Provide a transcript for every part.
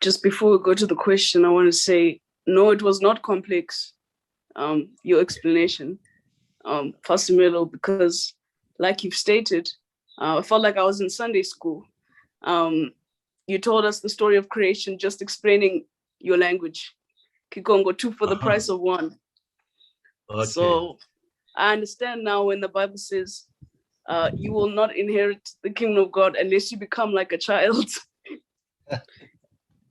just before we go to the question, I want to say, no, it was not complex, your explanation, Pastor Melo, because like you've stated, I felt like I was in Sunday school. You told us the story of creation, just explaining your language. Kikongo, 2 for the price of 1. Okay. So I understand now when the Bible says, you will not inherit the kingdom of God unless you become like a child.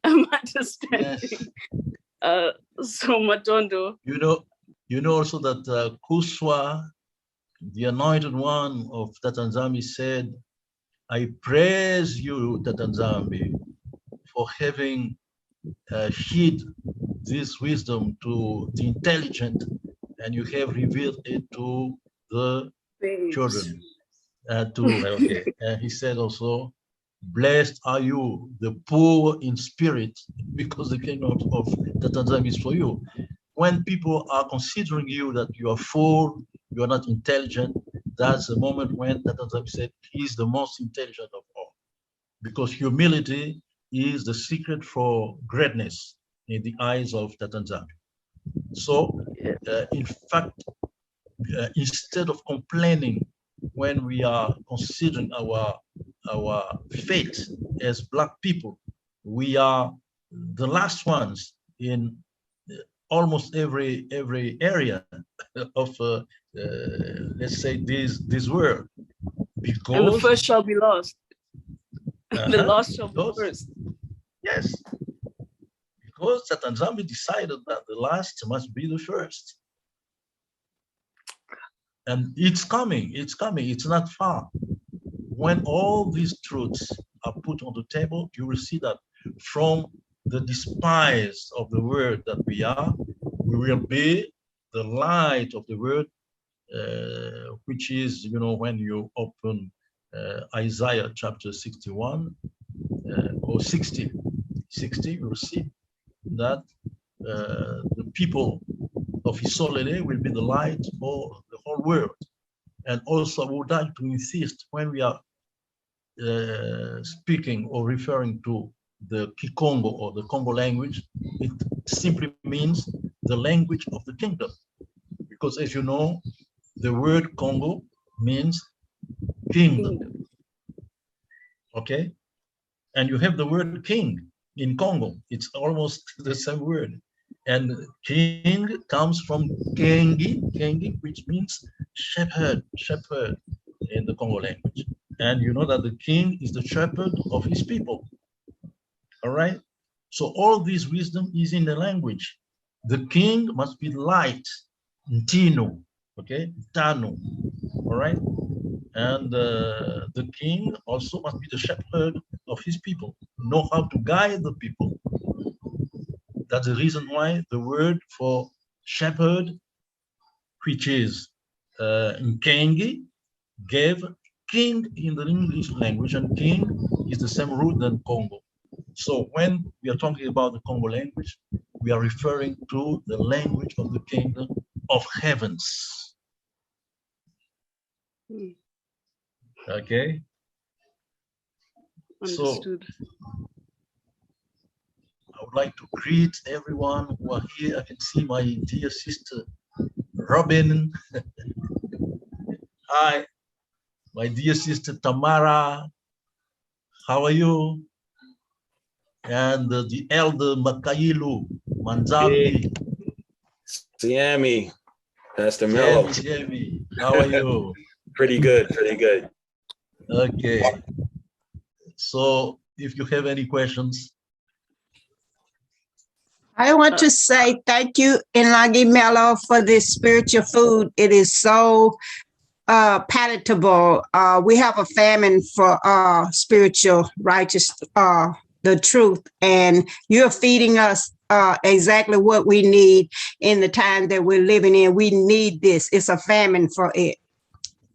I'm understanding. Yes. So Matondo. You know also that Kuswa, the anointed one of Tata Nzambi, said, I praise you, Tata Nzambi, for having hid this wisdom to the intelligent, and you have revealed it to the children. He said also, blessed are you, the poor in spirit, because the kingdom of Tata Nzambi is for you. When people are considering you that you are full, you are not intelligent, that's the moment when Tata Nzambi said he's the most intelligent of all. Because humility is the secret for greatness in the eyes of Tata Nzambi. So, in fact, instead of complaining when we are considering our fate as Black people, we are the last ones in almost every area of let's say this world, because and the first shall be lost. The last shall be first. Yes, because Tata Nzambi decided that the last must be the first. And it's coming, it's not far. When all these truths are put on the table, you will see that from the despised of the world that we are, we will be the light of the world, which is, when you open Isaiah chapter 61 or 60, you will see that the people of Isolele will be the light for the whole world. And also I would like to insist, when we are speaking or referring to the Kikongo or the Congo language, it simply means the language of the kingdom. Because as you know, the word Congo means kingdom. Okay? And you have the word king in Congo. It's almost the same word. And king comes from kengi, which means shepherd in the Congo language. And you know that the king is the shepherd of his people. All right? So all this wisdom is in the language. The king must be light, ntino, okay, tano, all right? And the king also must be the shepherd of his people, know how to guide the people. That's the reason why the word for shepherd, which is nkengi, gave king in the English language, and king is the same root than Congo. So when we are talking about the Congo language, we are referring to the language of the kingdom of heavens. Okay? Understood. So I would like to greet everyone who are here. I can see my dear sister, Robin. Hi, my dear sister, Tamara. How are you? And the elder Makailu Manzambi. Siami, Pastor Melo. Siami, how are you? Pretty good. Okay. So if you have any questions. I want to say thank you, Inlagi Melo, for this spiritual food. It is so palatable. We have a famine for spiritual righteous, the truth, and you're feeding us exactly what we need in the time that we're living in. We need this. It's a famine for it.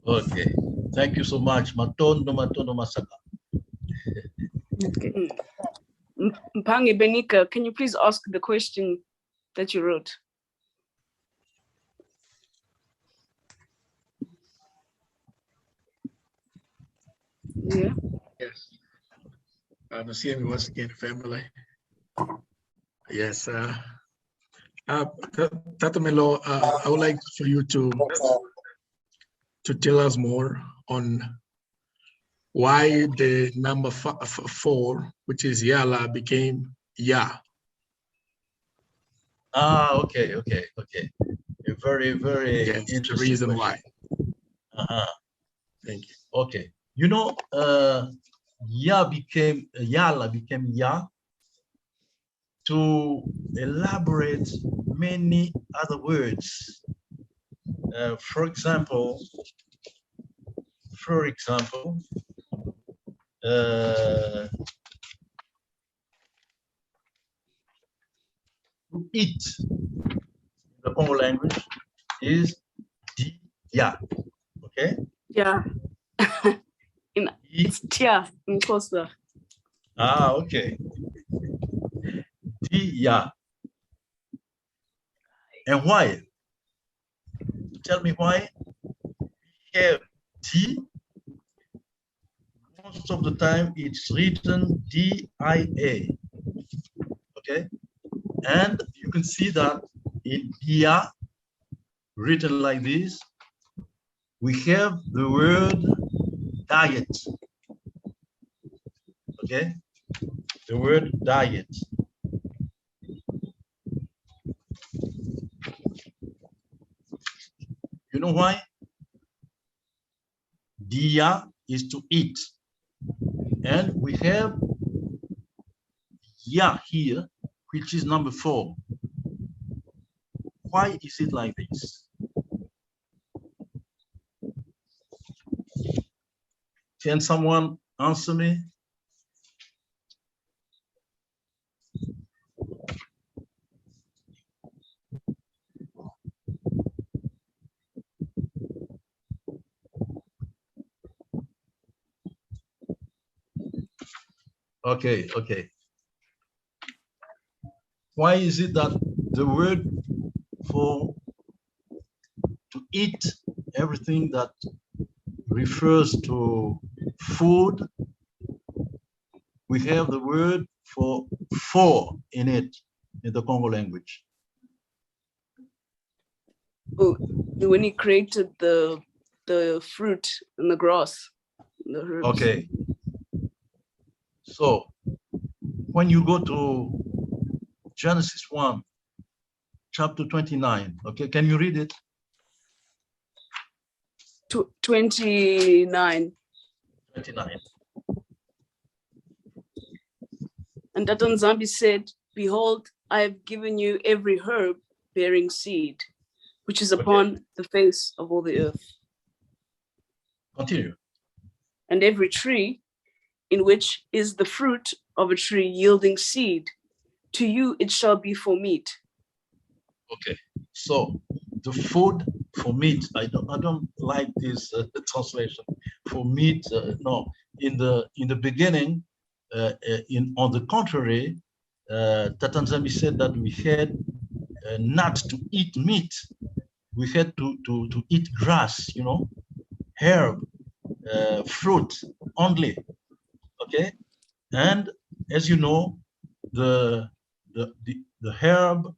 Okay. Thank you so much. Matondo masaka. Okay. Mpange Benika, can you please ask the question that you wrote? Yeah. Yes. Nasiemi once again, family. Yes. Tata Melo, I would like for you to tell us more on why the number 4, which is Yala, became Ya. Okay. A very, very Yes, the interesting reason question. why. Thank you. Okay. You know, Yala became Ya to elaborate many other words. For example, to eat in the Congo language is di ya. Okay? Yeah. It's tia in Costa. Okay. Di ya. And why? Tell me why we have T. Most of the time it's written D-I-A. Okay? And you can see that in dia, written like this, we have the word diet. Okay? The word diet. You know why? Dia is to eat. And we have ya here, which is number 4. Why is it like this? Can someone answer me? Okay. Why is it that the word for to eat, everything that refers to food, we have the word for in it in the Congo language? When he created the fruit and the grass. The herbs. Okay. So when you go to Genesis 1, chapter 29, okay, can you read it? 29. 29. And Datan Zambi said, "Behold, I have given you every herb bearing seed, which is upon the face of all the earth. Continue. And every tree in which is the fruit of a tree yielding seed, to you it shall be for meat." Okay, so the food for meat, I don't like this translation for meat. No, in the beginning, on the contrary, Tatan Zambi said that we had not to eat meat, we had to eat grass, you know, herb, fruit only. Okay, and as you know, the herb,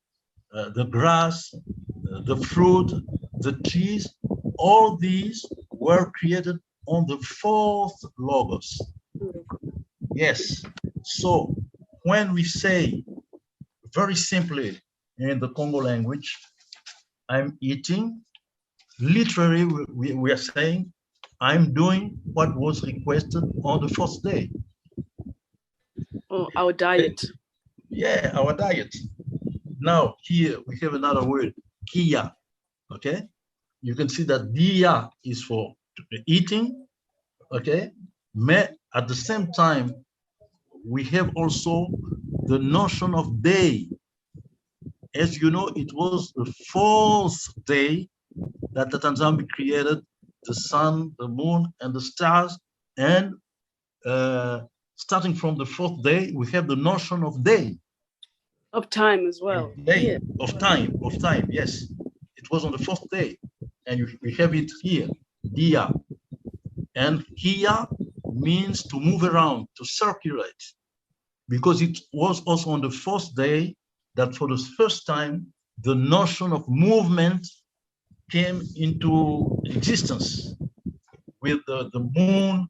the grass, the fruit, the trees, all these were created on the 4th logos. Yes. So when we say very simply in the Congo language, I'm eating, literally we are saying I'm doing what was requested on the 4th day. Oh, our diet. Yeah, our diet. Now here we have another word, kia. Okay, you can see that dia is for eating. Okay, at the same time we have also the notion of day. As you know, it was the 4th day that the Tanzambi created the sun, the moon, and the stars. And starting from the 4th day, we have the notion of day. Of time as well. Day, of time, yes. It was on the 4th day. And we have it here, dia. And kia means to move around, to circulate. because it was also on the first day that for the first time, the notion of movement came into existence with the moon,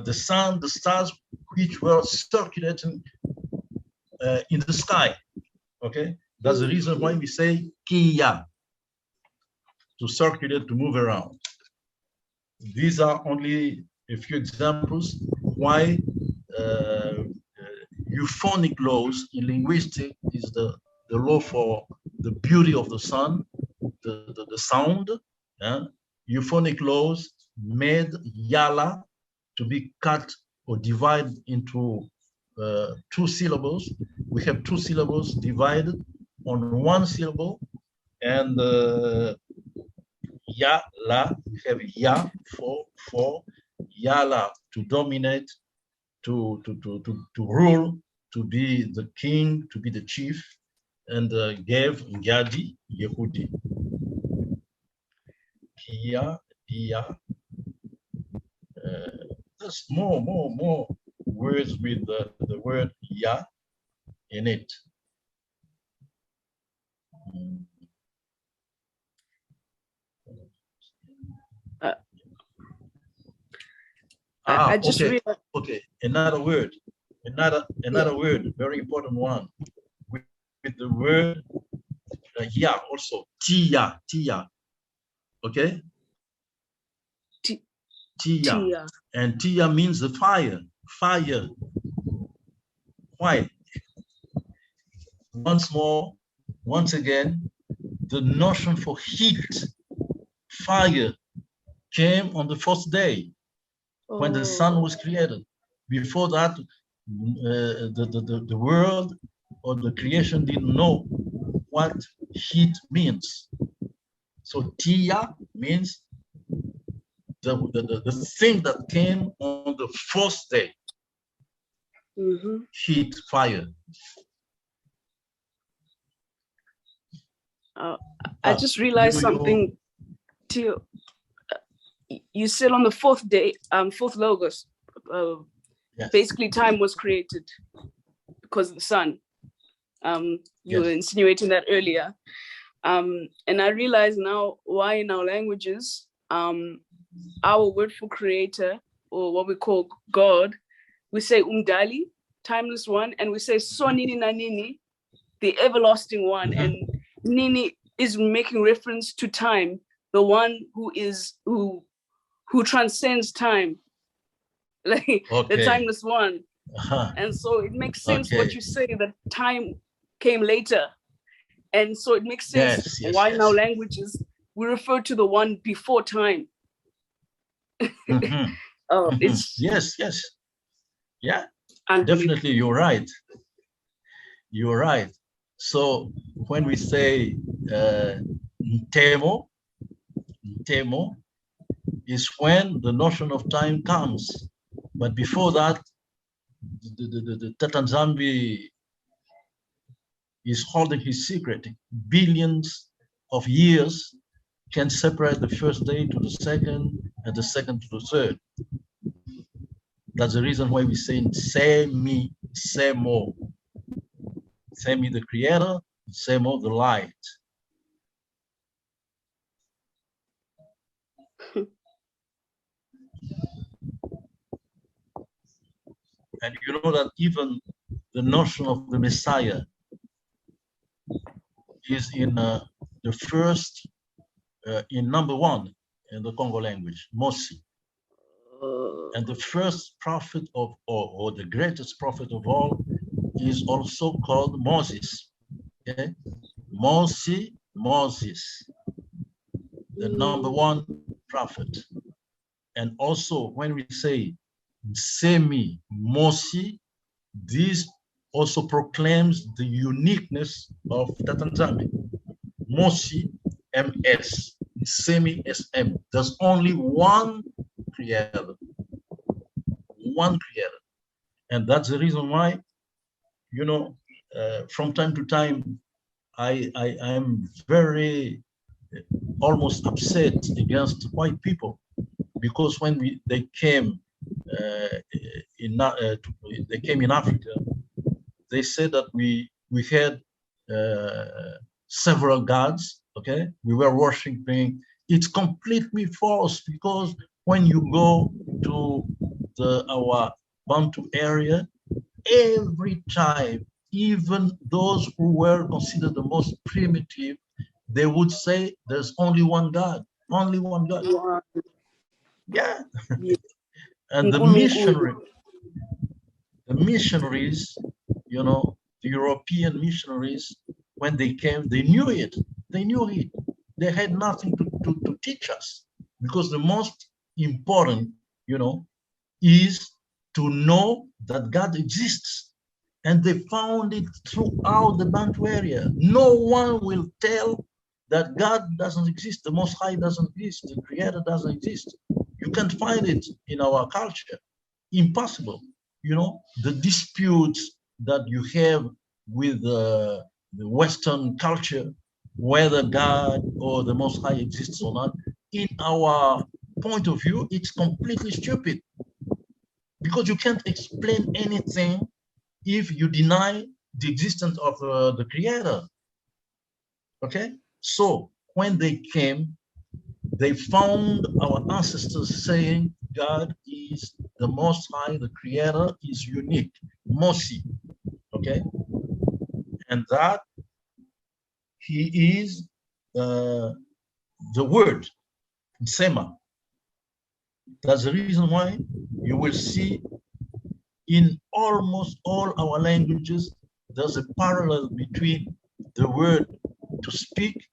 the sun, the stars, which were circulating in the sky. Okay, that's the reason why we say kia, to circulate, to move around. These are only a few examples why euphonic laws in linguistic is the law for the beauty of the sun, the sound. Euphonic laws made yala to be cut or divided into two syllables. We have two syllables divided on one syllable, and ya, la, we have ya for yala to dominate, to rule, to be the king, to be the chief, and gave Ngadi, Yehudi. Kia, Dia. There's more words with the word ya in it. I just okay. realized. Okay, another word, word, very important one, with the word ya also, tia, okay? Tia. And tia means the fire. Why? Once again, the notion for heat, fire, came on the first day when the sun was created. Before that, the world or the creation didn't know what heat means. So tia means the thing that came on the first day. Heat, fire. I just realized something. Tio, you said on the fourth day, fourth logos, yes. Basically time was created because of the sun. You were insinuating that earlier. And I realize now why in our languages, our word for creator, or what we call God, we say umdali, timeless one, and we say sonini na nini, the everlasting one. And nini is making reference to time, the one who transcends time, like the timeless one. And so it makes sense what you say, that time came later. And so it makes sense why in our languages we refer to the one before time. It's yes. Yeah, definitely you're right. So when we say ntemo is when the notion of time comes. But before that, the Tata Zambi is holding his secret. Billions of years can separate the first day to the second, and the second to the third. That's the reason why we say Semi, Semo. Semi the creator, Semo the light. And you know that even the notion of the Messiah is in the first, in number one in the Congo language, Mosi. And the first prophet of all, or the greatest prophet of all, is also called Moses. Okay? Moses, the number one prophet. And also when we say Semi Mosi, this also proclaims the uniqueness of Tata Zambi. Mosi, MS, Semi SM. There's only one creator. And that's the reason why, you know, from time to time, I am very almost upset against white people, because when they came in Africa, they said that we had several gods. Okay, we were worshiping. It's completely false, because when you go to our Bantu area, every tribe, even those who were considered the most primitive, they would say there's only one God, only one God. Wow. Yeah. Yeah. And the missionaries, you know, the European missionaries, when they came, they knew it. They knew it. They had nothing to teach us, because the most important, you know, is to know that God exists. And they found it throughout the Bantu area. No one will tell that God doesn't exist, the Most High doesn't exist, the Creator doesn't exist. You can't find it in our culture. Impossible. You know, the disputes that you have with the Western culture, whether God or the Most High exists or not, in our point of view, it's completely stupid, because you can't explain anything if you deny the existence of the Creator. Okay? So when they came, they found our ancestors saying God is the Most High, the Creator is unique, Mosi. Okay? And that He is the Word, Sema. That's the reason why you will see in almost all our languages, there's a parallel between the word to speak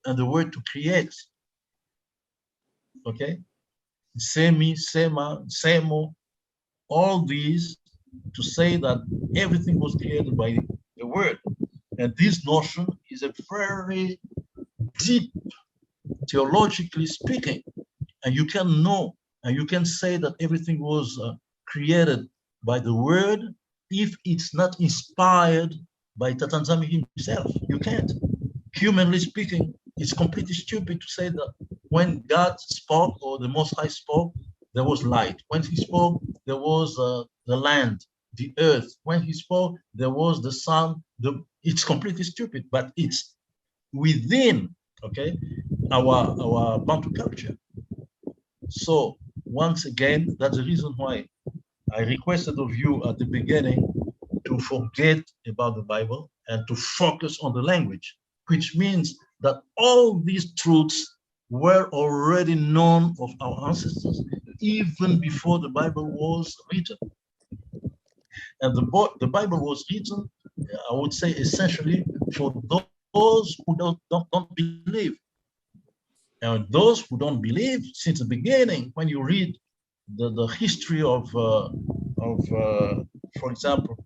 and the word to create. Okay? Semi, Sema, Semo, all these to say that everything was created by the word. And this notion is a very deep, theologically speaking. And you can know, and you can say that everything was created by the word if it's not inspired by Tatanzami himself. You can't. Humanly speaking, it's completely stupid to say that when God spoke, or the Most High spoke, there was light. When he spoke, there was the land, the earth. When he spoke, there was the sun. It's completely stupid, but it's within, okay, our Bantu culture. So once again, that's the reason why I requested of you at the beginning to forget about the Bible and to focus on the language, which means that all these truths were already known of our ancestors even before the Bible was written. And the Bible was written, I would say, essentially for those who don't believe. And those who don't believe, since the beginning, when you read the history of for example, the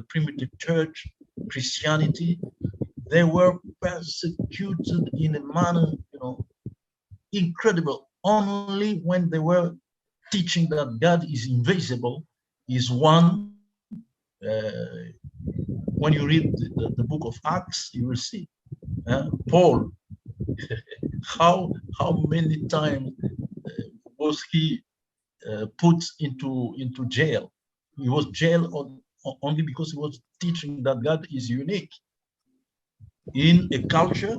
primitive church, Christianity, they were persecuted in a manner, you know, incredible. Only when they were teaching that God is invisible is one. When you read the book of Acts, you will see Paul. how many times was he put into jail? He was jailed only because he was teaching that God is unique. In a culture,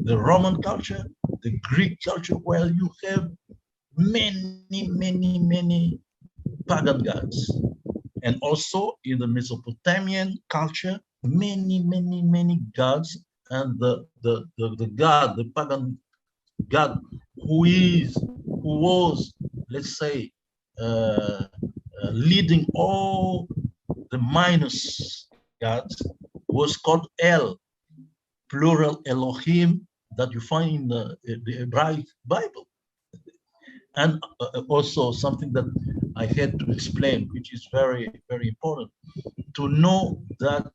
the Roman culture, the Greek culture, where you have many pagan gods. And also in the Mesopotamian culture, many gods, and the god, the pagan god who was, let's say, leading all the minus gods was called El, plural Elohim, that you find in the Hebraic Bible. And also something that I had to explain, which is very important, to know that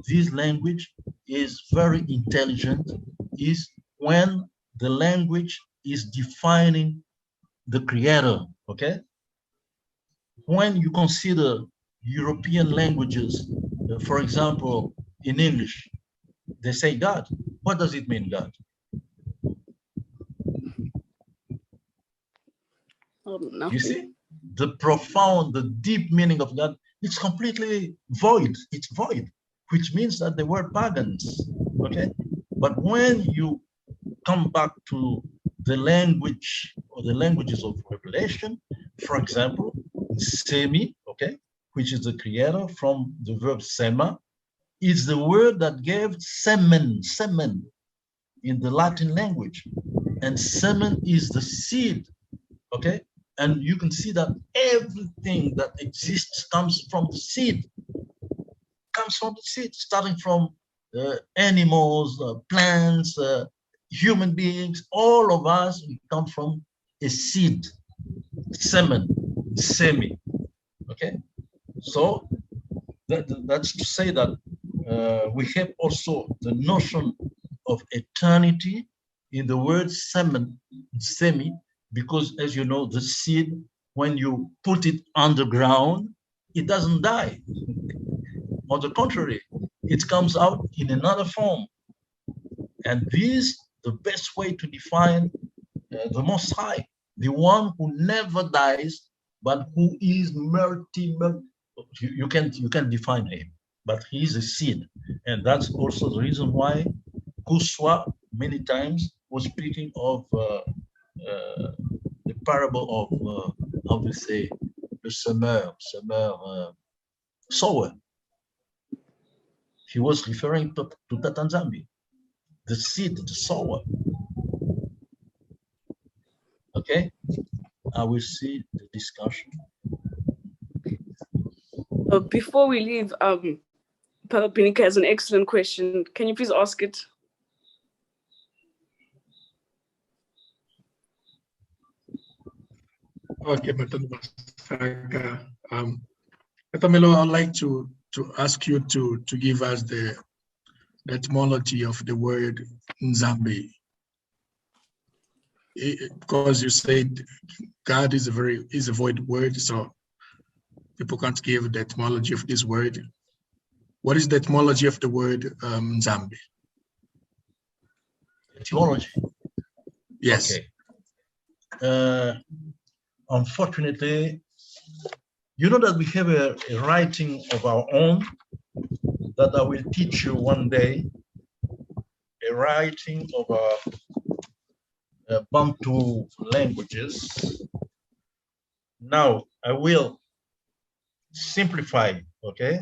this language is very intelligent, is when the language is defining the creator, okay? When you consider European languages, for example, in English, they say God. What does it mean, God? Nothing. You see, the profound, the deep meaning of God, it's completely void. It's void. which means that they were pagans, okay? But when you come back to the language or the languages of revelation, for example, semi, okay, which is the creator from the verb sema, is the word that gave semen in the Latin language. And semen is the seed, okay? And you can see that everything that exists comes from the seed, starting from animals, plants, human beings, all of us, we come from a seed, semen, semi, okay? So that's to say that we have also the notion of eternity in the word semen, semi, because as you know, the seed, when you put it underground, it doesn't die. On the contrary, it comes out in another form. And this, the best way to define the Most High, the one who never dies, but who is you can define him, but he is a seed. And that's also the reason why Kuswa many times was speaking of the parable of, how to say, the sower. He was referring to Tata Nzambi, the seed, the sower. Okay, I will see the discussion. Before we leave, Papa Pinika has an excellent question. Can you please ask it? Okay, Mr. Melo, I'd like to ask you to give us the etymology of the word Nzambi. Because you said God is a void word, so people can't give the etymology of this word. What is the etymology of the word Nzambi? Etymology? Yes. Okay. Unfortunately, you know that we have a writing of our own that I will teach you one day, a writing of our Bantu languages. Now, I will simplify, okay?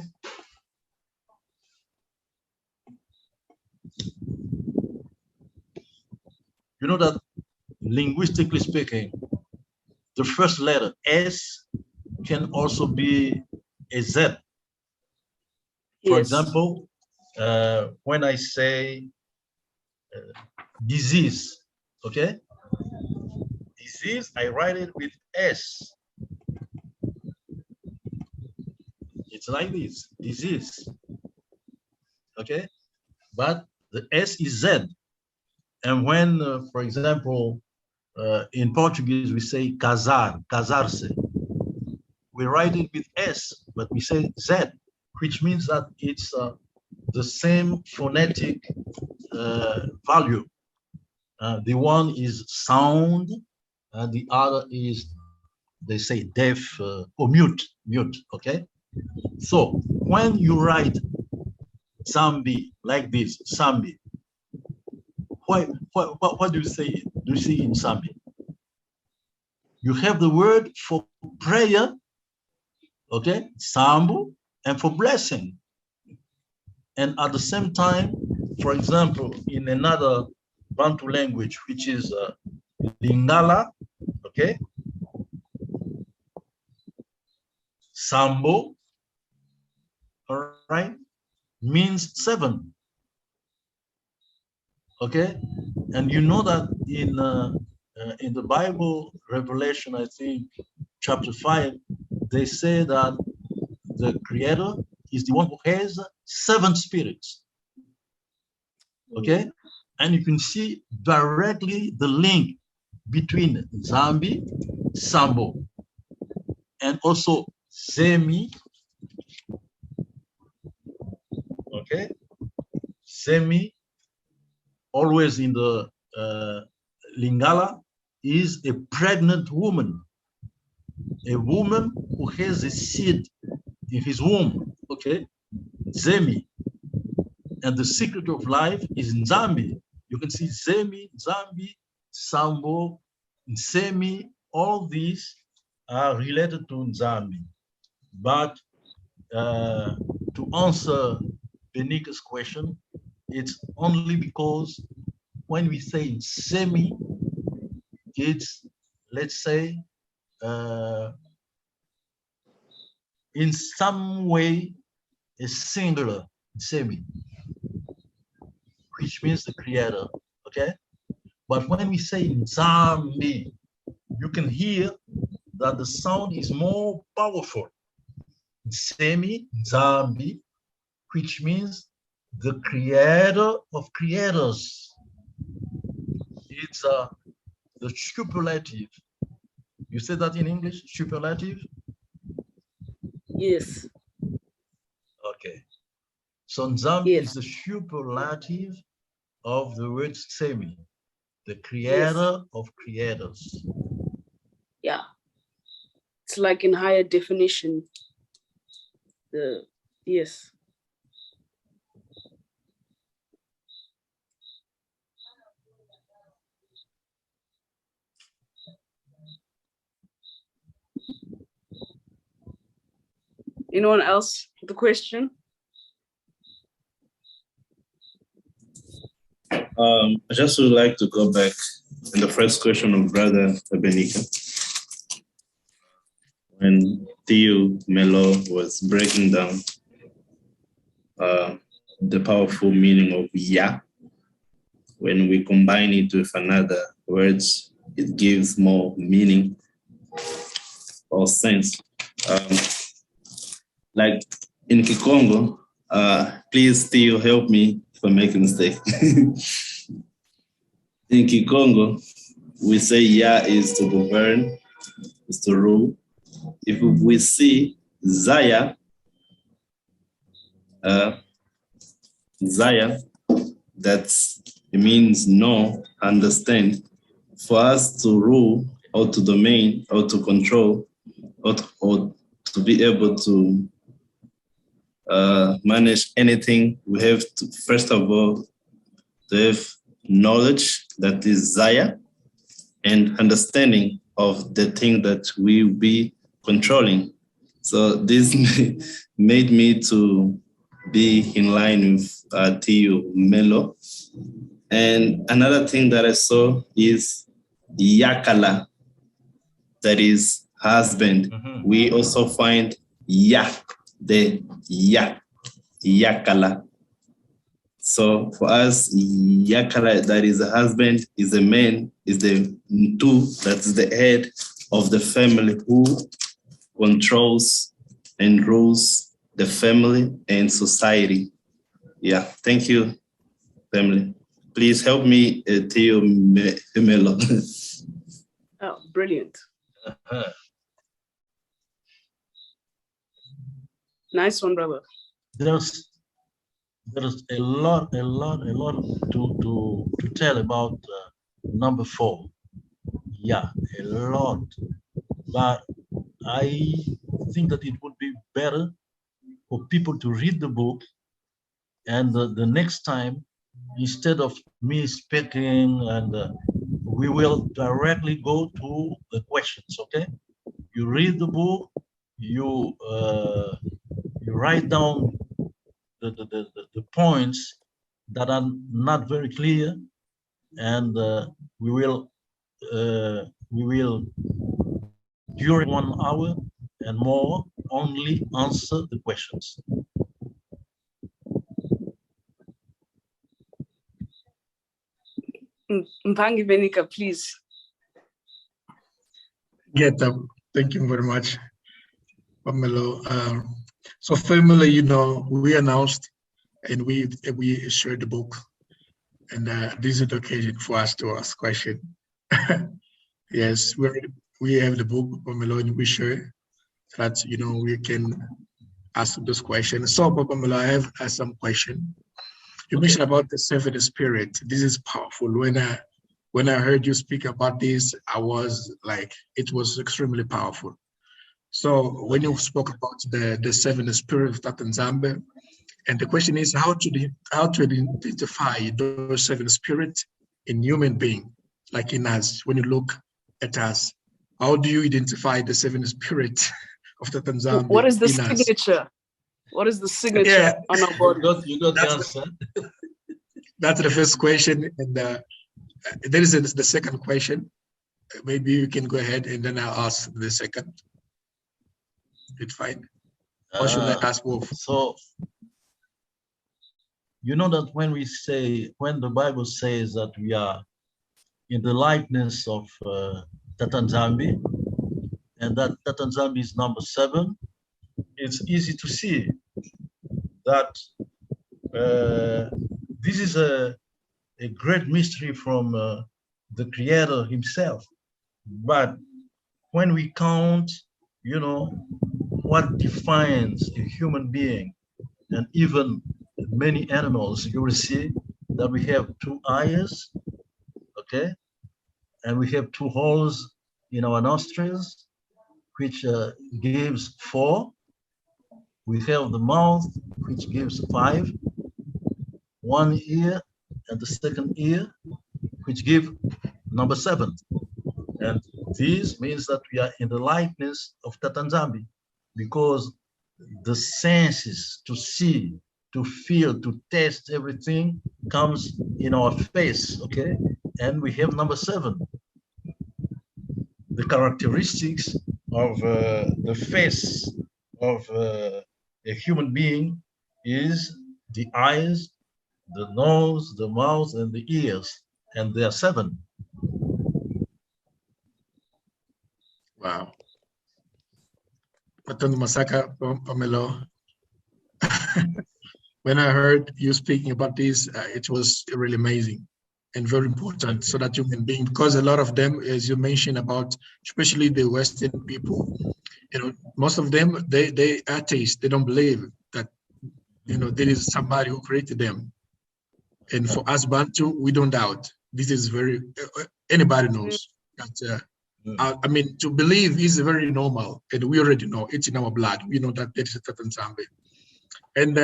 You know that linguistically speaking, the first letter S can also be a Z. For example, when I say disease, okay? Disease, I write it with S. It's like this, disease, okay? But the S is Z. And when, for example, in Portuguese, we say casar, casarse. We write it with S, but we say Z, which means that it's the same phonetic value. The one is sound, and the other is, they say deaf or mute, okay? So when you write Zambi like this, Zambi, what do you say? Do you see in Zambi? You have the word for prayer, okay, Sambu, and for blessing. And at the same time, for example, in another Bantu language, which is Lingala, okay, Sambo, all right, means 7. Okay, and you know that in the Bible, Revelation, I think, chapter 5, they say that the Creator is the one who has 7 spirits. Okay, and you can see directly the link between Zambi, Sambo, and also Semi. Okay, Semi, always in the Lingala, is a pregnant woman, a woman who has a seed in his womb, okay? Zemi. And the secret of life is in Zambi. You can see Zemi, Zambi, Sambo, Nsemi, all these are related to Nzambi. But to answer Benika's question, it's only because when we say Nsemi, it's, let's say, in some way, a singular Nsemi, which means the creator, okay? But when we say Nzambi, you can hear that the sound is more powerful. Nsemi, Nzambi, which means the creator of creators. It's the superlative. You say that in English, superlative? Yes. Okay. So Nzambi is the superlative of the word Semi, the creator of creators. Yeah. It's like in higher definition. Yes. Anyone else with a question? I just would like to go back in the first question of Brother Benika. When Theo Melo was breaking down the powerful meaning of Ya, when we combine it with another words, it gives more meaning or sense. Like in Kikongo, please Theo help me if I make a mistake. In Kikongo, we say Ya is to govern, is to rule. If we see Zaya, it means know, understand. For us to rule or to domain or to control or to be able to manage anything, we have to, first of all, to have knowledge, that is Zaya, and understanding of the thing that we will be controlling. So this made me to be in line with Theo Melo. And another thing that I saw is Yakala, that is husband. Mm-hmm. We also find Ya, the Ya, Yakala. So for us, Yakala, that is a husband, is a man, is the two, that's the head of the family who controls and rules the family and society. Yeah, thank you, family. Please help me, Theo Melo. Oh, brilliant. Nice one, brother. There's a lot to tell about number 4. Yeah, a lot. But I think that it would be better for people to read the book, and the next time, instead of me speaking, and we will directly go to the questions, okay? You read the book, you write down the points that are not very clear, and we will during 1 hour and more only answer the questions. Mpangi Benika, please. Thank you very much, Melo. So family, you know, we announced and we shared the book, and this is the occasion for us to ask question. Yes, we have the book, Melo, and we share so that, you know, we can ask those questions. So, Melo, I have some question. You mentioned about the seventh spirit. This is powerful. When I heard you speak about this, I was like, it was extremely powerful. So when you spoke about the seventh spirit of Zambi, And the question is how to identify those seven spirits in human being, like in us. When you look at us, how do you identify the seven spirits of the Tanzania What is the in us? signature? What is the signature Yeah. on our body? You got the answer. That's the first question, and there is the second question. Maybe you can go ahead, and then I'll ask the second. It's fine. Or should I ask both? So, you know that when the Bible says that we are in the likeness of Tatan Zambi, and that Tatan Zambi is number 7, it's easy to see that this is a great mystery from the Creator himself. But when we count, you know, what defines a human being, and even many animals, you will see that we have 2 eyes, okay? And we have 2 holes in our nostrils, which gives 4. We have the mouth, which gives 5. 1 ear and the second ear, which give number 7. And this means that we are in the likeness of Tatan Zambi, because the senses to see, to feel, to taste everything comes in our face, okay? And we have number 7. The characteristics of the face of a human being is the eyes, the nose, the mouth, and the ears, and there are 7. Wow. Matondo Masaka, Melo. When I heard you speaking about this, it was really amazing and very important, so that human being, because a lot of them, as you mentioned about, especially the Western people, you know, most of them, they atheists, they don't believe that, you know, there is somebody who created them. And for us Bantu, we don't doubt. This is very, anybody knows that, I mean, to believe is very normal, and we already know it's in our blood. We know that there is a Tatan Zambi. And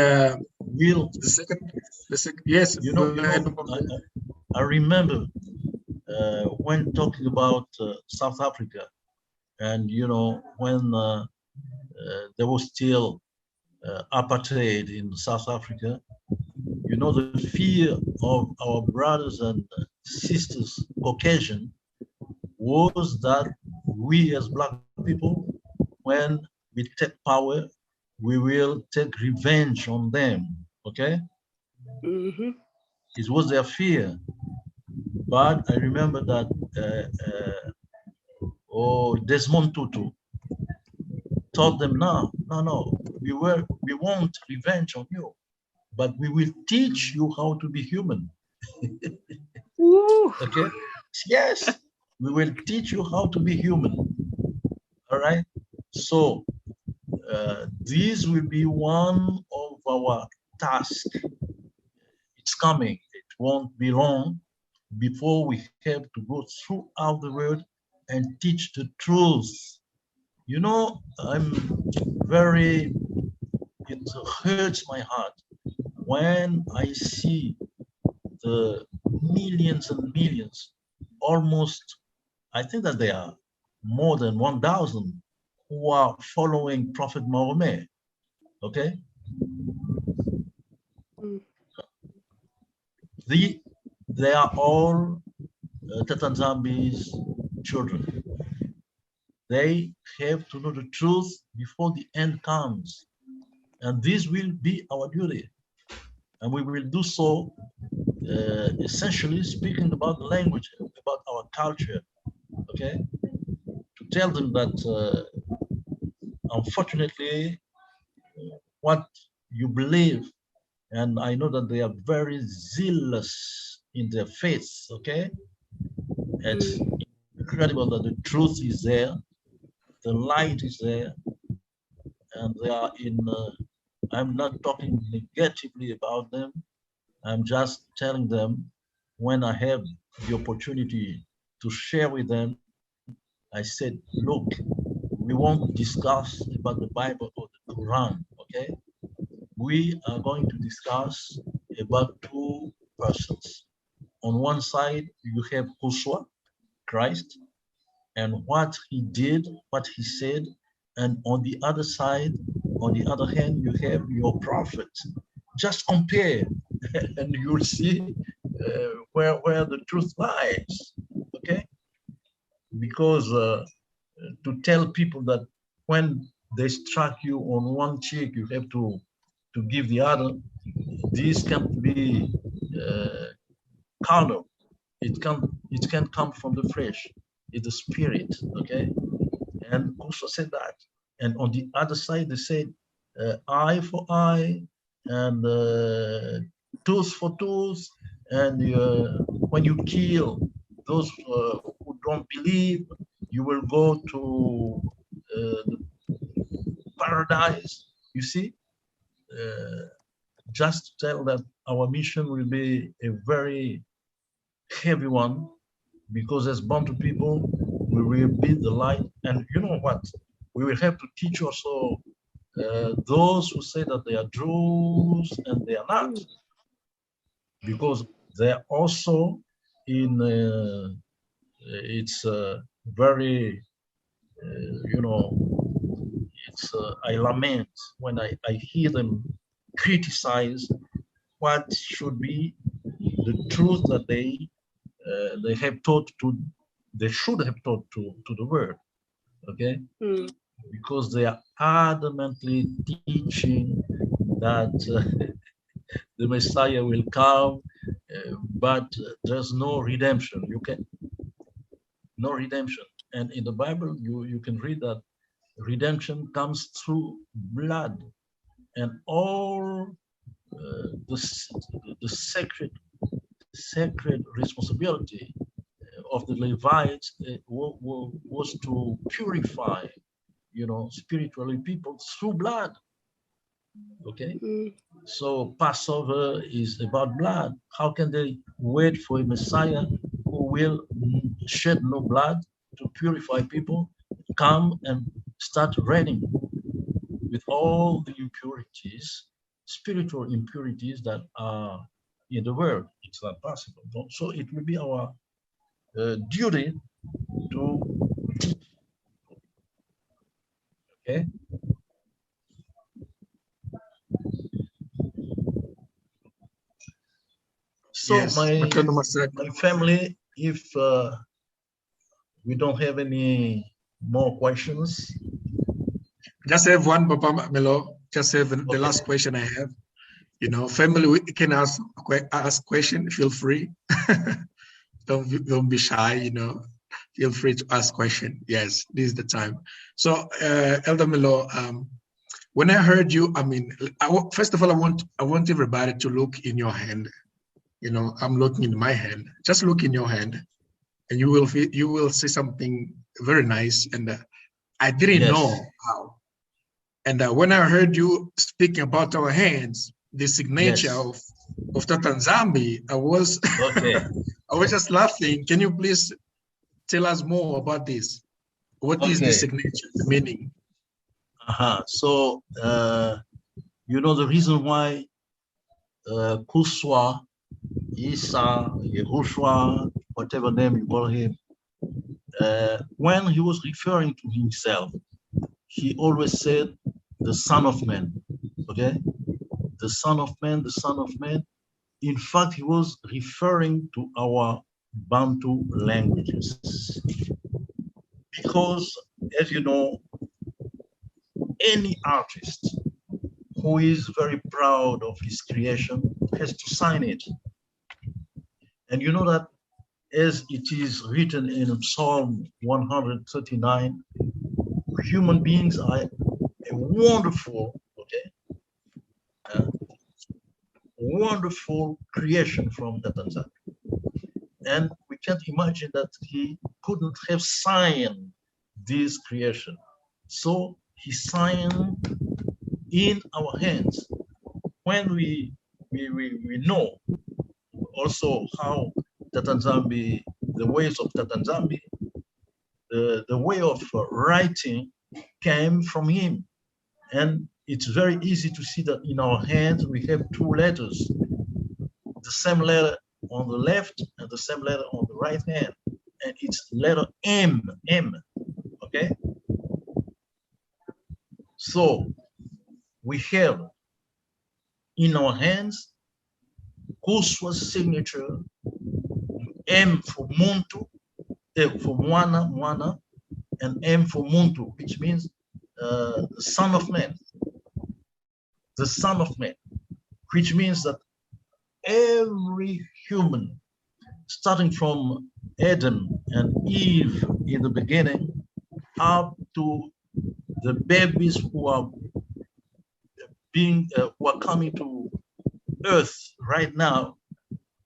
Will, the second, yes, you know, I remember when talking about South Africa, and you know, when there was still apartheid in South Africa, you know, the fear of our brothers and sisters, Caucasian, was that we as Black people, when we take power, we will take revenge on them, okay? Mm-hmm. It was their fear. But I remember that Desmond Tutu told them, no, we want revenge on you, but we will teach you how to be human. Okay? Yes, we will teach you how to be human. All right? So this will be one of our tasks. It's coming. It won't be long before we have to go throughout the world and teach the truth. You know, it hurts my heart when I see the millions and millions, almost, I think that there are more than 1,000 who are following Prophet Mahomet, okay? They are all Tatan Zambi's children. They have to know the truth before the end comes. And this will be our duty. And we will do so essentially speaking about the language, about our culture, okay? To tell them that unfortunately, what you believe, and I know that they are very zealous in their faith, okay? It's incredible that the truth is there, the light is there, and they are in, I'm not talking negatively about them, I'm just telling them when I have the opportunity to share with them, I said, look, we won't discuss about the Bible or the Quran, okay? we are going to discuss about two persons. On one side, you have Joshua, Christ, and what he did, what he said. And on the other side, on the other hand, you have your prophet. Just compare and you'll see where the truth lies, okay? Because to tell people that when they struck you on one cheek, you have to give the other, this can't be carnal. It can come from the flesh. It's the spirit, okay? And also said that. And on the other side, they said eye for eye and tooth for tooth. And when you kill those who don't believe, you will go to paradise. You see, just to tell that our mission will be a very heavy one, because as Bantu people, we will be the light. And you know what? We will have to teach also those who say that they are Jews and they are not, because they are also in, it's very, you know, it's, I lament when I hear them criticize what should be the truth that they have taught to, they should have taught to the world, okay? Because they are adamantly teaching that the Messiah will come, but there's no redemption. No redemption. And in the Bible, you can read that redemption comes through blood, and all the sacred responsibility of the Levites was to purify, you know, spiritually people through blood. Okay, so Passover is about blood. How can they wait for a Messiah who will shed no blood to purify people, come and start reigning with all the impurities, spiritual impurities that are in the world? It's not possible. So it will be our duty to teach. Okay. So Yes, my family, if we don't have any more questions. Just have one, Papa Melo. Just have the last question I have. You know, family, we can ask question. Feel free. Don't be shy. You know, feel free to ask question. Yes, this is the time. So, Elder Melo, when I heard you, I mean, first of all, I want everybody to look in your hand. You know, I'm looking in my hand. Just look in your hand, and you will see something very nice. And I didn't know how. And when I heard you speaking about our hands, the signature of Tata Zambi, I was I was just laughing. Can you please tell us more about this? What is the signature, the meaning? So you know the reason why Kuswa, Isa, Yehoshua, whatever name you call him, when he was referring to himself, he always said the Son of Man, okay? The Son of Man, the Son of Man. In fact, he was referring to our Bantu languages. Because, as you know, any artist who is very proud of his creation has to sign it. And you know that as it is written in Psalm 139, human beings are a wonderful, wonderful creation from Tata Zambi. And we can't imagine that he couldn't have signed this creation. So he signed in our hands. When we know also how Tata Zambi, the ways of Tata Zambi, the way of writing came from him. And it's very easy to see that in our hands we have two letters, the same letter on the left and the same letter on the right hand, and it's letter M, okay? So we have in our hands Kuswa's signature, M for Muntu, for Mwana, and M for Muntu, which means the Son of Man. The Son of Man, which means that every human, starting from Adam and Eve in the beginning, up to the babies who are coming to Earth right now,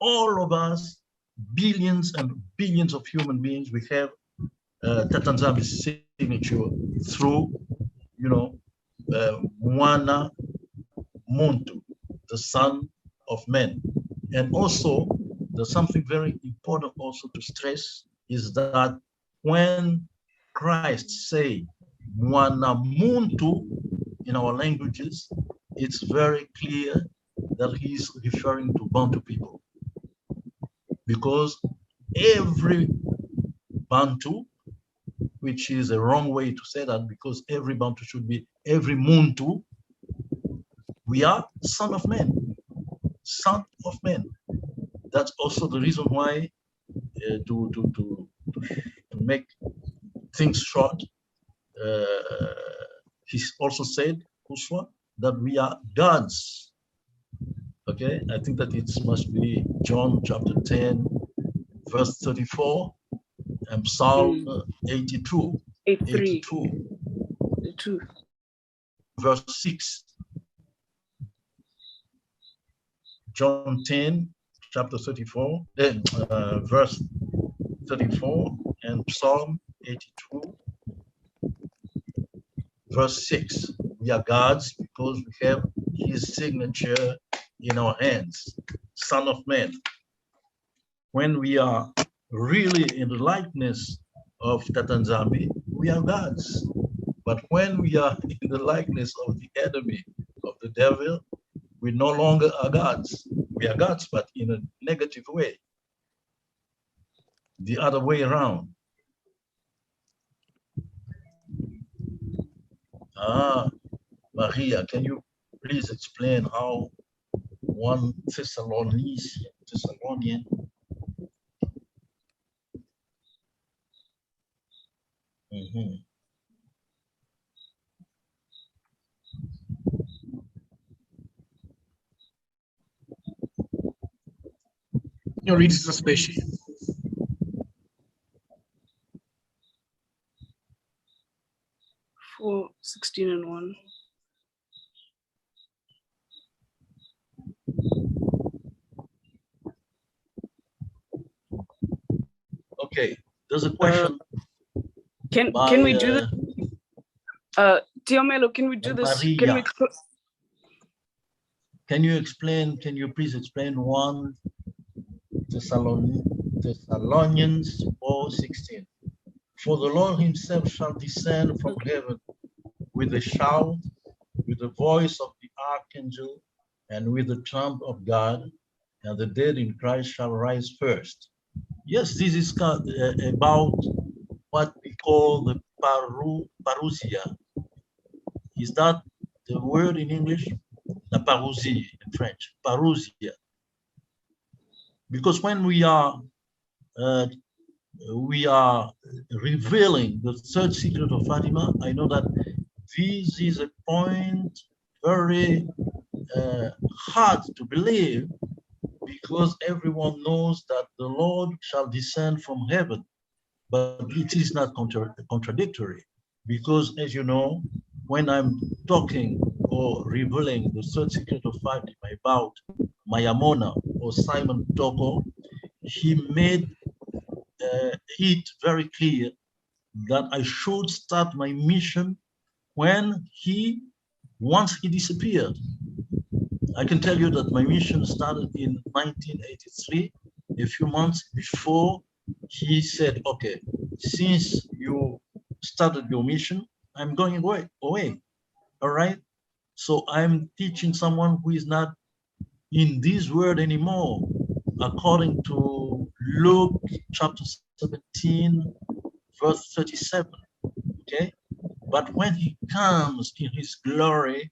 all of us, billions and billions of human beings, we have Tata Nzambi's signature through, Mwana Muntu, the Son of Man. And also, there's something very important also to stress is that when Christ say Mwana Muntu in our languages, it's very clear that he's referring to Bantu people. Because every Bantu, which is a wrong way to say that, because every Bantu should be every Muntu, we are son of man, son of man. That's also the reason why, to make things short, he also said, Kuswa, that we are gods. Okay, I think that it must be John chapter 10, verse 34, and Psalm 82, 82, verse 6. John 10, chapter 34, verse 34, and Psalm 82, verse 6. We are God's because we have his signature in our hands, Son of Man. When we are really in the likeness of Tata Nzambi, we are God's. But when we are in the likeness of the enemy, of the devil, we no longer are gods. We are gods, but in a negative way. The other way around. Maria, can you please explain how 1 Thessalonian. You read it especially. For 16 and 1. Okay, there's a question. Can we do this? Dear Melo, can we do this? Maria. Can you please explain 1 Thessalonians 4:16? For the Lord himself shall descend from heaven with a shout, with the voice of the archangel, and with the trump of God, and the dead in Christ shall rise first. Yes, this is about what we call the parousia. Is that the word in English? La parousie in French, parousia. Because when we are revealing the third secret of Fatima, I know that this is a point very hard to believe, because everyone knows that the Lord shall descend from heaven, but it is not contradictory, because as you know, when I'm talking or revealing the third secret of Fatima about Mayamona or Simon Toko, he made it very clear that I should start my mission once he disappeared. I can tell you that my mission started in 1983, a few months before he said, okay, since you started your mission, I'm going away. All right. So I'm teaching someone who is not in this word anymore, according to Luke chapter 17, verse 37, okay? But when he comes in his glory,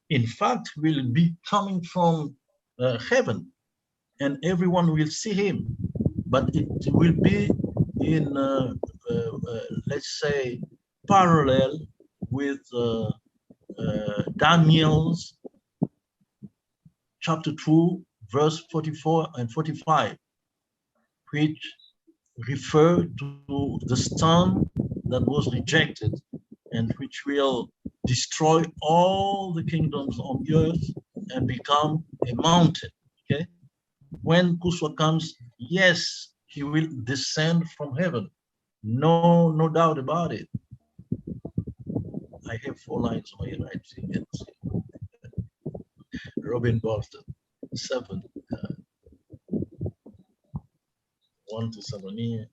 in fact, will be coming from heaven, and everyone will see him. But it will be in, let's say, parallel with Daniel's chapter 2, verse 44 and 45, which refer to the stone that was rejected and which will destroy all the kingdoms on the earth and become a mountain, okay? When Kuswa comes, yes, he will descend from heaven. No doubt about it. I have 4 lines on my right. Robin Boston, 7, 1 Thessalonians.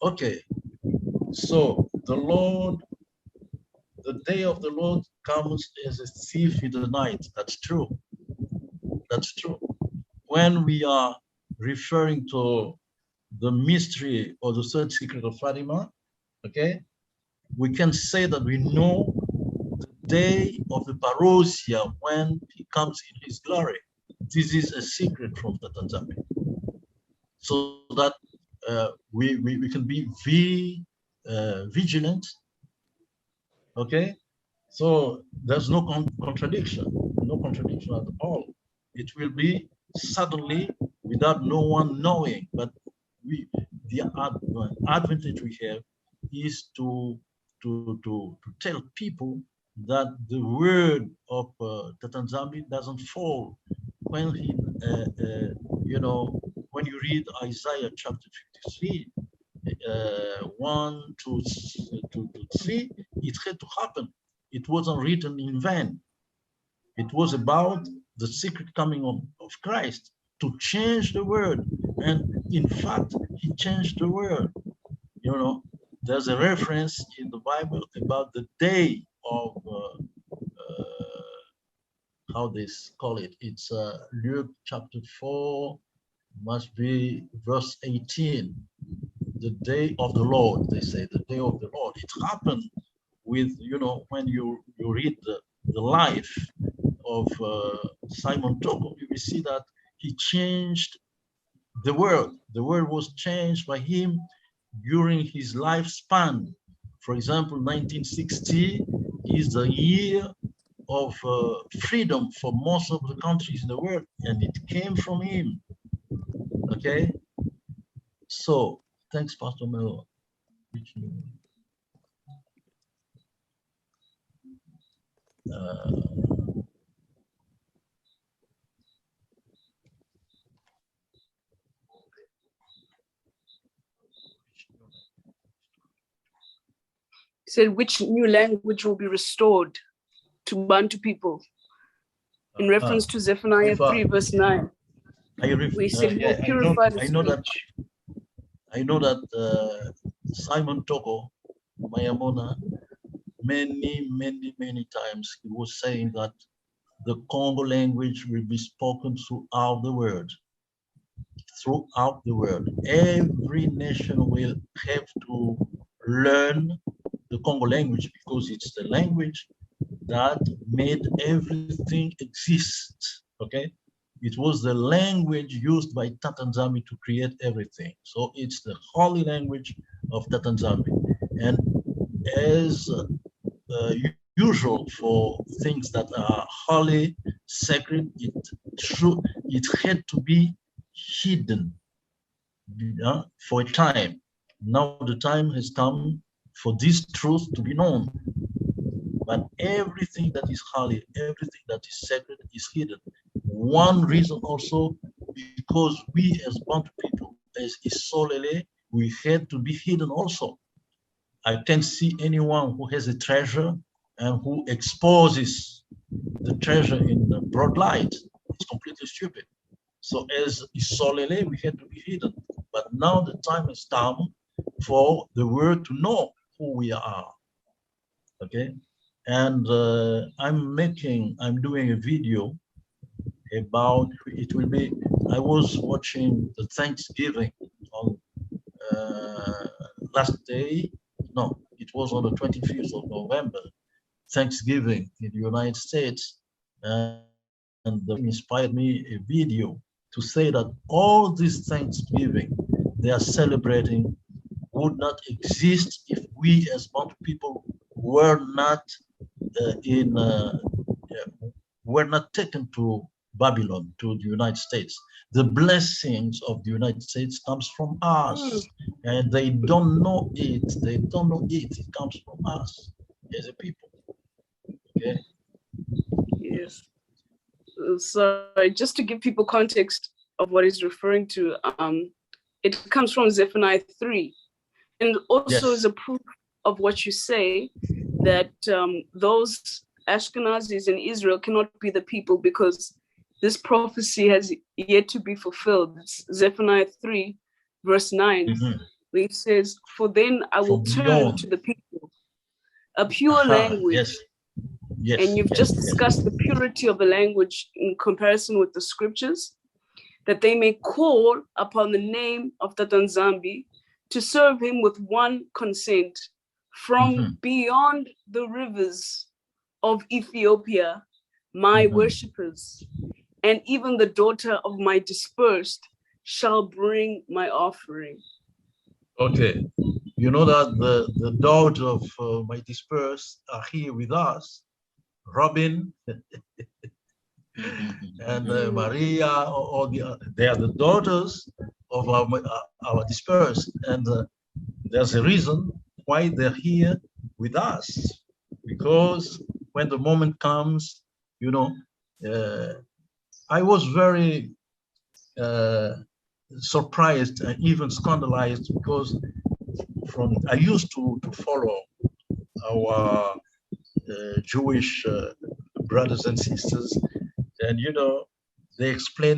Okay, so the day of the Lord comes as a thief in the night. That's true. That's true. When we are referring to the mystery or the third secret of Fatima, okay, we can say that we know the day of the parousia when he comes in his glory. This is a secret from the Tanzania. So that we can be vigilant, okay? So there's no contradiction at all. It will be suddenly without no one knowing, but the advantage we have is to tell people that the word of Tatan Zambi doesn't fall. When he, when you read Isaiah chapter 53, 1 to 3, it had to happen. It wasn't written in vain. It was about the secret coming of Christ to change the word. And in fact, he changed the word. You know, there's a reference in the Bible about the day of, how they call it. It's Luke chapter 4, must be verse 18. The day of the Lord, they say, the day of the Lord. It happened with, when you read the life of Simon Toko, you will see that he changed the word. The word was changed by him during his lifespan. For example, 1960 is the year of freedom for most of the countries in the world, and it came from him. Okay? So, thanks, Pastor Melo. Said which new language will be restored to Bantu people in reference to Zephaniah 3 verse 9. We said yeah, purify the I know that Simon Toko Mayamona many times he was saying that the Congo language will be spoken throughout the world. Throughout the world, every nation will have to learn the Congo language because it's the language that made everything exist, okay? It was the language used by Tatan Zambi to create everything. So it's the holy language of Tatan Zambi. And as usual for things that are holy, sacred, it had to be hidden for a time. Now the time has come for this truth to be known. But everything that is holy, everything that is sacred is hidden. One reason also, because we as Bantu people, as Isolele, we had to be hidden also. I can't see anyone who has a treasure and who exposes the treasure in the broad light. It's completely stupid. So as Isolele, we had to be hidden. But now the time has come for the world to know who we are. Okay, and I'm doing a video about, it will be, I was watching the Thanksgiving on last day, no, it was on the 25th of November, Thanksgiving in the United States, and inspired me a video to say that all this Thanksgiving they are celebrating would not exist if we as Bantu people were not were not taken to Babylon, to the United States. The blessings of the United States comes from us, and they don't know it. They don't know it. It comes from us as a people. Okay. Yes. Sorry, just to give people context of what he's referring to, it comes from Zephaniah 3, and also Yes. is a proof of what you say, that those Ashkenazis in Israel cannot be the people because this prophecy has yet to be fulfilled. It's Zephaniah 3, verse 9, where it says, "For then I will turn to the people a pure language." Yes. Yes. And you've just discussed the purity of the language in comparison with the scriptures, that they may call upon the name of Tatan Zambi to serve him with one consent from beyond the rivers of Ethiopia, my worshippers, and even the daughter of my dispersed shall bring my offering. Okay, you know that the daughter of my dispersed are here with us, Robin and Maria, or they are the daughters of our dispersed, and there's a reason why they're here with us, because when the moment comes, you know, I was very surprised and even scandalized, because I used to follow our Jewish brothers and sisters, and you know, they explain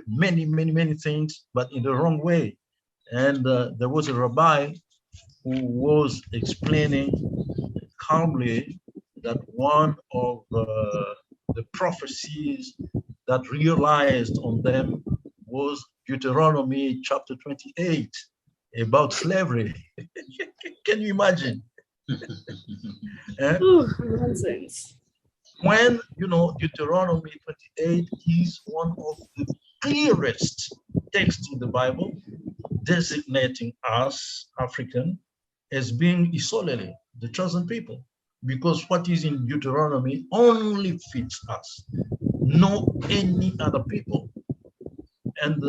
many things, but in the wrong way. And there was a rabbi who was explaining calmly that one of the prophecies that realized on them was Deuteronomy chapter 28 about slavery. Can you imagine? Nonsense. When, you know, Deuteronomy 28 is one of the clearest texts in the Bible designating us, African, as being Isolele, the chosen people, because what is in Deuteronomy only fits us, no any other people. And,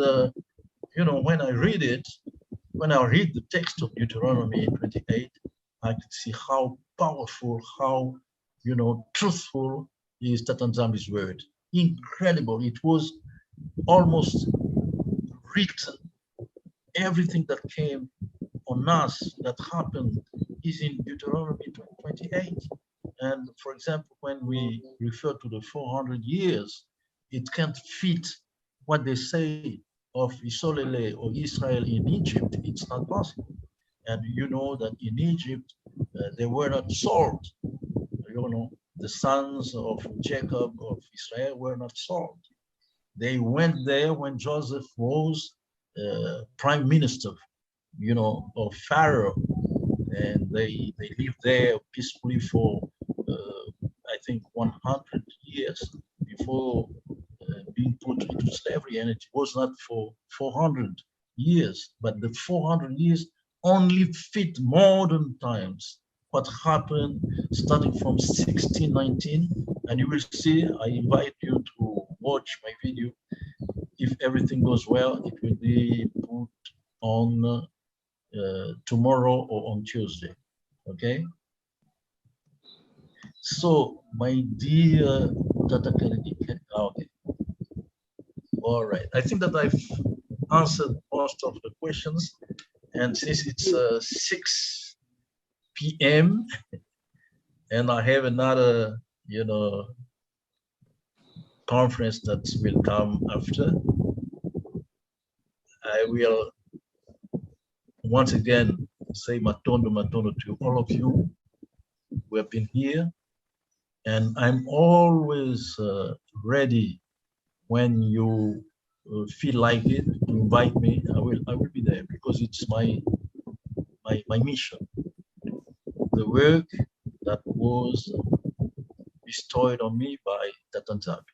you know, when I read the text of Deuteronomy 28, I could see how powerful, how, you know, truthful is Tatan Zambi's word. Incredible. It was almost written. Everything that came on us, that happened, is in Deuteronomy 28. And for example, when we refer to the 400 years, it can't fit what they say of Isolele or Israel in Egypt. It's not possible. And you know that in Egypt, they were not sold. You know, the sons of Jacob, of Israel, were not sold. They went there when Joseph was prime minister, you know, of Pharaoh. And they lived there peacefully for, I think, 100 years before being put into slavery. And it was not for 400 years, but the 400 years only fit modern times. What happened starting from 1619, and you will see, I invite you to watch my video. If everything goes well, it will be put on tomorrow or on Tuesday, okay? So, my dear Tata Kennedy, okay. All right, I think that I've answered most of the questions, and since it's 6 p.m. and I have another, you know, conference that will come after, I will once again say matondo, matondo to all of you who have been here. And I'm always ready when you feel like it to invite me. I will be there because it's my mission. The work that was bestowed on me by Tata Zambi.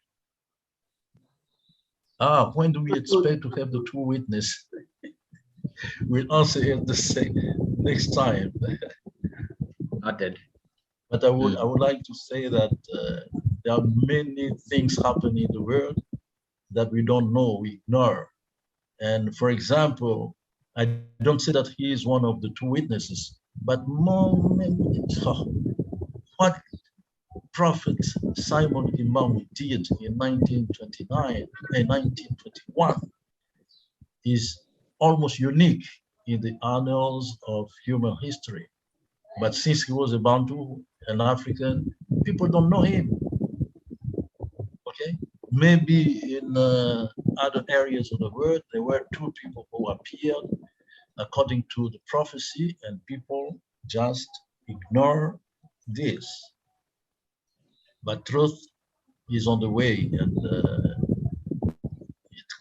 When do we expect to have the two witnesses? We'll answer it the same next time. Noted. But I would like to say that there are many things happening in the world that we don't know, we ignore. And for example, I don't say that he is one of the two witnesses, but what Prophet Simon Kimbangu did in 1929 and 1921 is almost unique in the annals of human history. But since he was a Bantu, an African, people don't know him. Okay, maybe in other areas of the world, there were two people who appeared according to the prophecy, and people just ignore this. But truth is on the way, and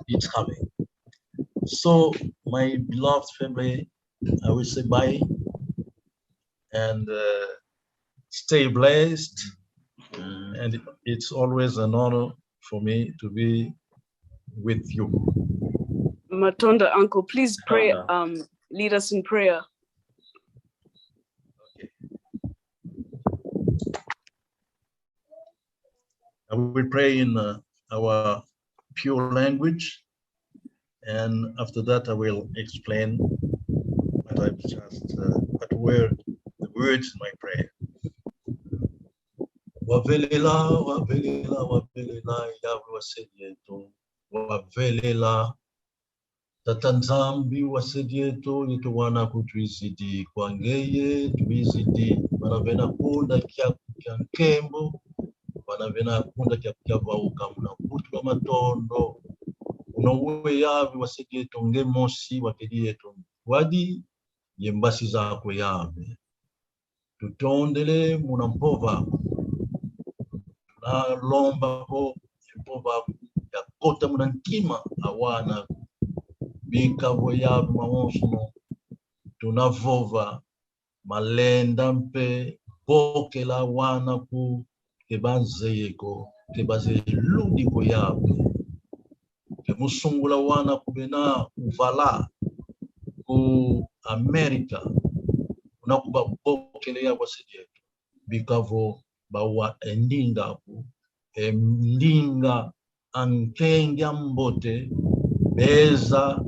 it's coming. So, my beloved family, I will say bye and stay blessed. And it's always an honor for me to be with you. Matonda, uncle, please pray. Lead us in prayer. Okay. I will pray in our pure language, and after that I will explain what I've just the words in my prayer. Wavelela, wavelela, wavelela, Yahweh wasedieto, wavelela, Tata Nzambi wasedieto, yetu wana kutuizidi, kwa ngeye, tuizidi, wanavena kunda kia nkembo, wanavena kunda kia vauka, muna kutu wa matondo, unowe yavi wasedieto, nge mosi wakedieto, wadi, yembasi zako yavi. Tutondele muna mpova, na lomba ho mpova ya kota muna nkima awana bikavo yavi maonsuno tunavova malenda mpe bokela wana ku kebanzeyeko kebazeludiko yavi kemusungula wana kubena uvala ku Amerika unakuba bokele ya wasidieto bikavo bawa endinga ku endinga ankengya mbote beza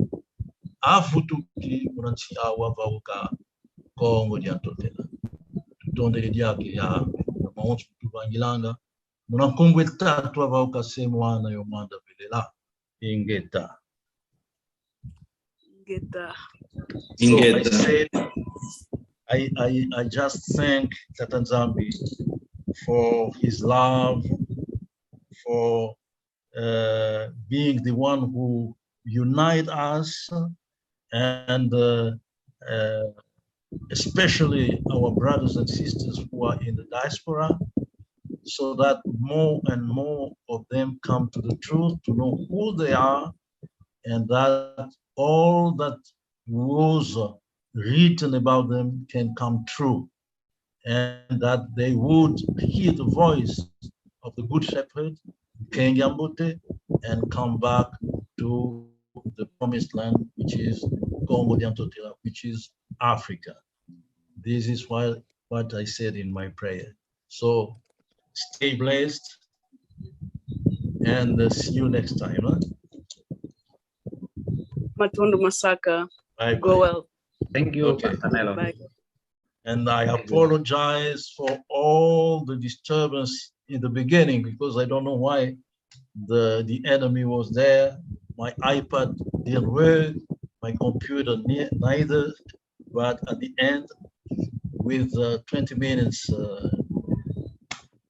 afutuki unanchi awa vauka Kongo diantotela tutondele diake ya maonsu tuvangilanga muna kongwe tatu avauka semwana yomanda velela ingeta. So I said, I just thank Tata Nzambi for his love, for being the one who unite us, and especially our brothers and sisters who are in the diaspora, so that more and more of them come to the truth, to know who they are, and that all that was written about them can come true, and that they would hear the voice of the Good Shepherd, King Yambote, and come back to the promised land, which is Congo Diantotela, which is Africa. This is what I said in my prayer. So stay blessed, and see you next time. Huh? Matondo Masaka. Bye. Go well. Thank you, Okay. Pastor Melo. Bye. And I apologize for all the disturbance in the beginning, because I don't know why the enemy was there. My iPad didn't work, my computer neither, but at the end, with 20 minutes,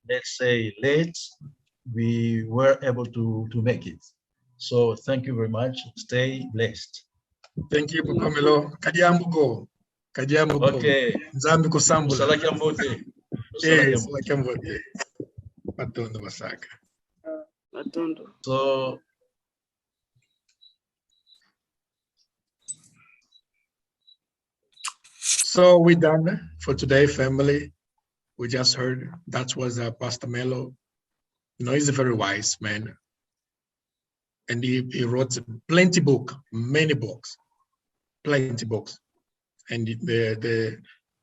let's say late, we were able to make it. So thank you very much. Stay blessed. Thank you, Papa Melo. Kadiambugo. Kajambo. Okay. Zambi kusambula. Usala Kiambote. Yes, like Kiambote. Matondo Masaka. Matondo. So we're done for today, family. We just heard that was Pastor Melo. You know, he's a very wise man. And he wrote plenty book, many books, plenty books. And the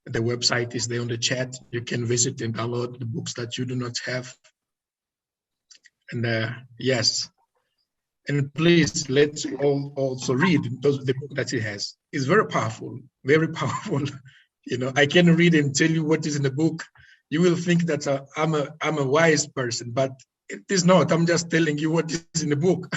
website is there on the chat. You can visit and download the books that you do not have. And yes, and please let's all also read the book that he has. It's very powerful, very powerful. You know, I can read and tell you what is in the book. You will think that I'm a wise person, but it is not. I'm just telling you what is in the book.